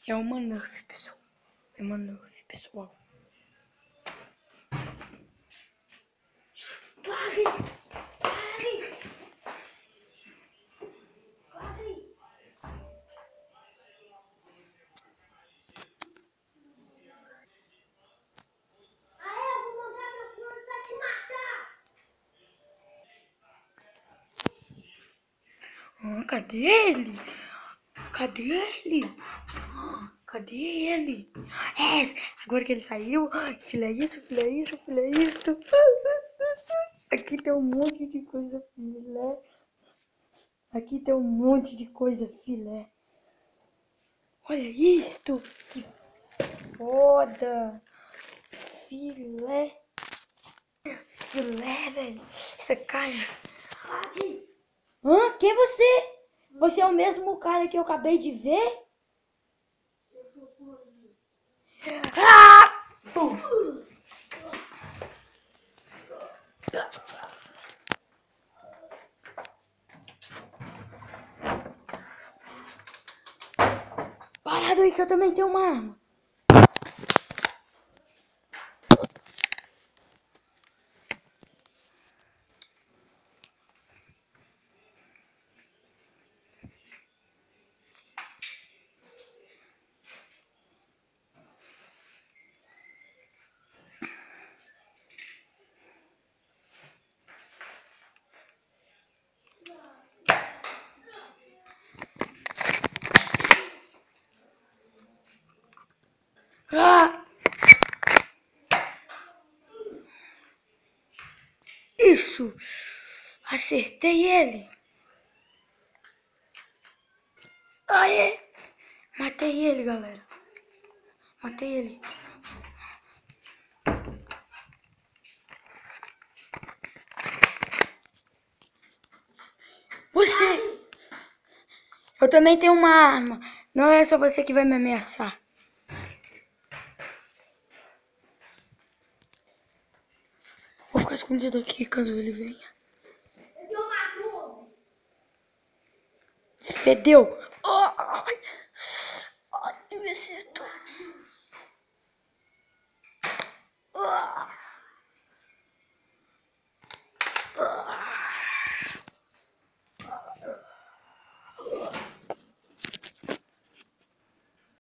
É uma Nerf, pessoal. É uma Nerf, pessoal. Corre! Corre! Corre! Aí eu vou mandar meu filho pra te matar! Cadê ele? Cadê ele? Cadê ele? Agora que ele saiu. Filé isso, filé isso, filé isso. Aqui tem um monte de coisa filé. Aqui tem um monte de coisa filé. Olha isto. Que foda. Filé. Filé, velho. Essa carne. Corre! Quem é você? Você é o mesmo cara que eu acabei de ver? Eu sou Corre. Pum. Parado aí que eu também tenho uma arma. Isso! Acertei ele! Aê! Matei ele, galera! Matei ele! Você! Eu também tenho uma arma! Não é só você que vai me ameaçar! Vou ficar escondido aqui caso ele venha. Eu tenho uma 12. Fedeu! Ai, me acertou!